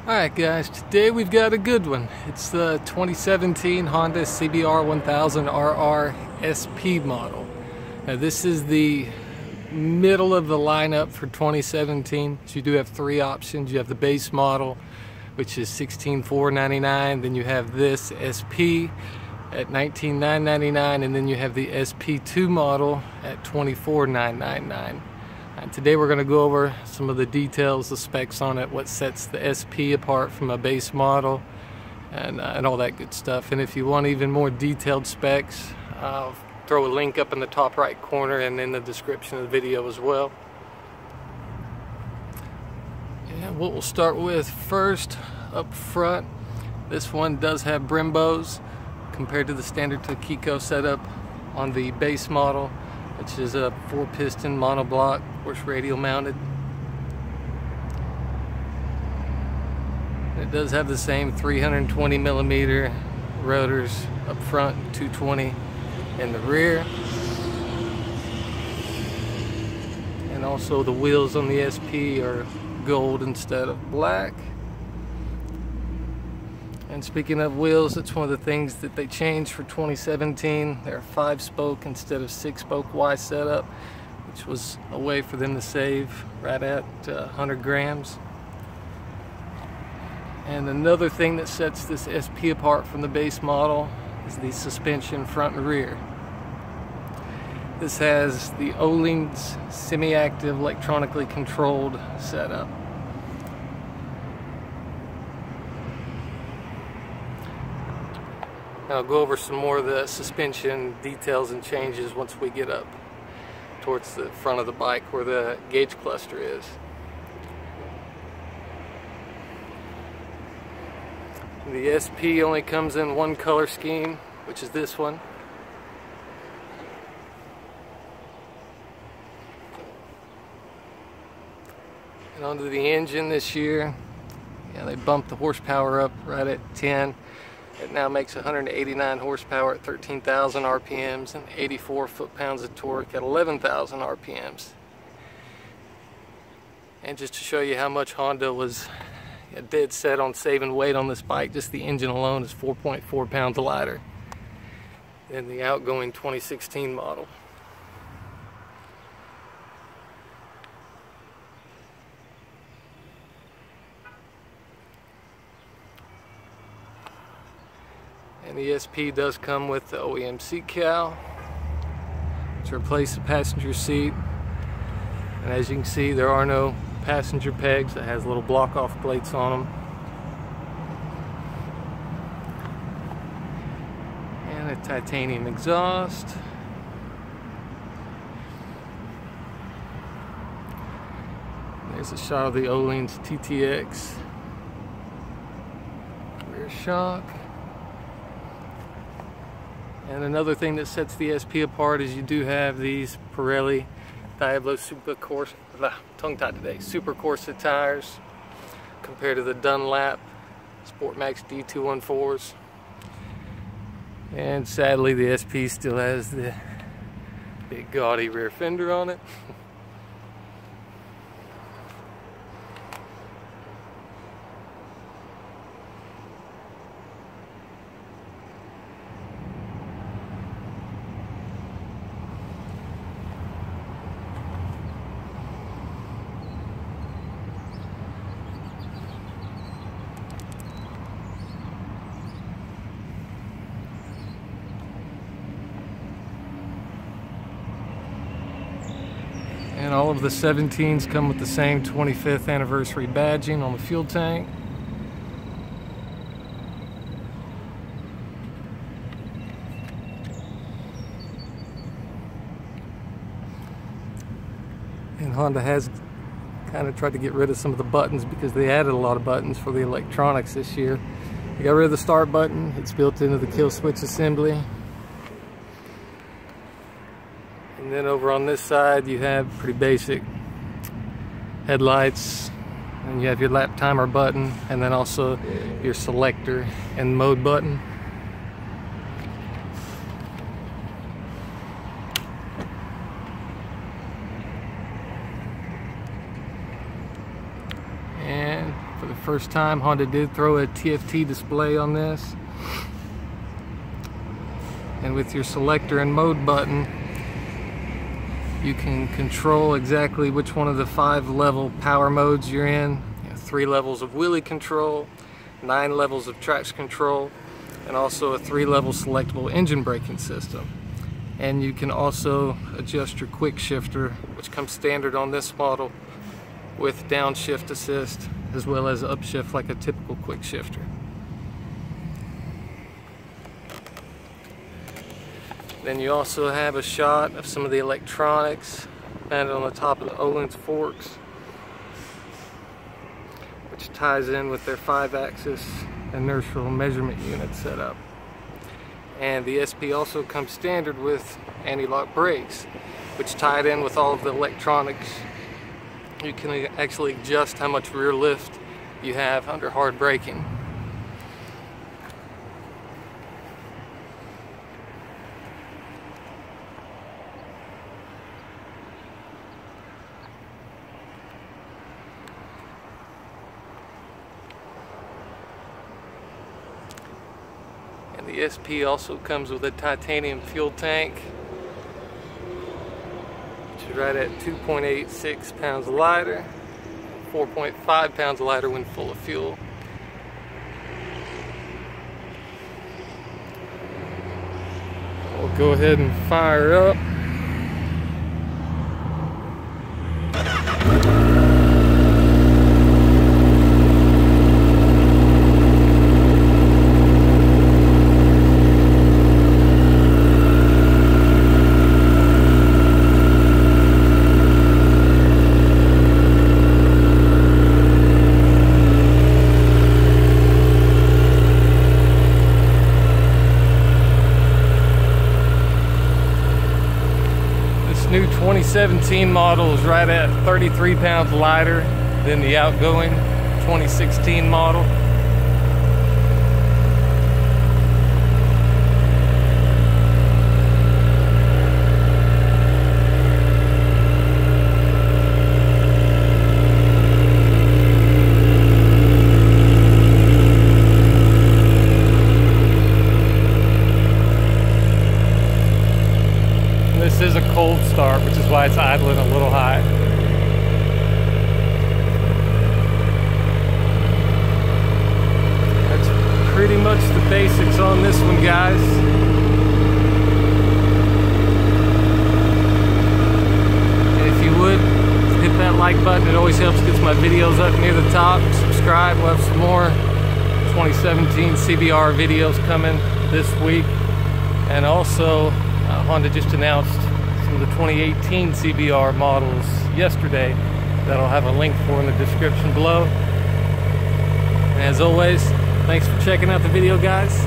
Alright guys, today we've got a good one. It's the 2017 Honda CBR1000RR SP model. Now this is the middle of the lineup for 2017. So you do have three options. You have the base model, which is $16,499. Then you have this SP at $19,999, and then you have the SP2 model at $24,999. And today we're going to go over some of the details, the specs on it, what sets the SP apart from a base model, and all that good stuff. And if you want even more detailed specs, I'll throw a link up in the top right corner and in the description of the video as well. And what we'll start with first, up front, this one does have Brembos compared to the standard Takiko setup on the base model, which is a 4-piston monoblock, of course radial mounted. It does have the same 320mm rotors up front, 220 in the rear. And also the wheels on the SP are gold instead of black. And speaking of wheels, that's one of the things that they changed for 2017. They're 5-spoke instead of 6-spoke Y setup, which was a way for them to save right at 100 grams. And another thing that sets this SP apart from the base model is the suspension front and rear. This has the Öhlins semi-active electronically controlled setup. I'll go over some more of the suspension details and changes once we get up towards the front of the bike where the gauge cluster is. The SP only comes in one color scheme, which is this one. And onto the engine this year, they bumped the horsepower up right at 10. It now makes 189 horsepower at 13,000 RPMs and 84 foot-pounds of torque at 11,000 RPMs. And just to show you how much Honda was dead set on saving weight on this bike, just the engine alone is 4.4 pounds lighter than the outgoing 2016 model. And the SP does come with the OEM seat cowl to replace the passenger seat. And as you can see, there are no passenger pegs. It has little block-off plates on them. And a titanium exhaust. There's a shot of the Öhlins TTX rear shock. And another thing that sets the SP apart is you do have these Pirelli Diablo Super Corsa, tongue-tied today, Super Corsa tires compared to the Dunlap Sportmax D214s. And sadly the SP still has the big gaudy rear fender on it. And all of the 17s come with the same 25th anniversary badging on the fuel tank. And Honda has kind of tried to get rid of some of the buttons because they added a lot of buttons for the electronics this year. They got rid of the start button. It's built into the kill switch assembly. And then over on this side you have pretty basic headlights, and you have your lap timer button, and then also your selector and mode button. first time, Honda did throw a TFT display on this. And with your selector and mode button, you can control exactly which one of the 5 level power modes you're in. 3 levels of wheelie control, 9 levels of traction control, and also a 3-level selectable engine braking system. And you can also adjust your quick shifter, which comes standard on this model, with downshift assist as well as upshift like a typical quick shifter. Then you also have a shot of some of the electronics mounted on the top of the Öhlins forks, which ties in with their 5-axis inertial measurement unit setup. And the SP also comes standard with anti-lock brakes, which tied in with all of the electronics. You can actually adjust how much rear lift you have under hard braking. And the SP also comes with a titanium fuel tank, which is right at 2.86 pounds lighter, 4.5 pounds lighter when full of fuel. We'll go ahead and fire up. New 2017 model is right at 33 pounds lighter than the outgoing 2016 model. This is a cold start, which is why it's idling a little high. That's pretty much the basics on this one, guys. And if you would, hit that like button. It always helps, gets my videos up near the top. Subscribe, we'll have some more 2017 CBR videos coming this week. And also, Honda just announced some of the 2018 CBR models yesterday that I'll have a link for in the description below. And as always, thanks for checking out the video, guys.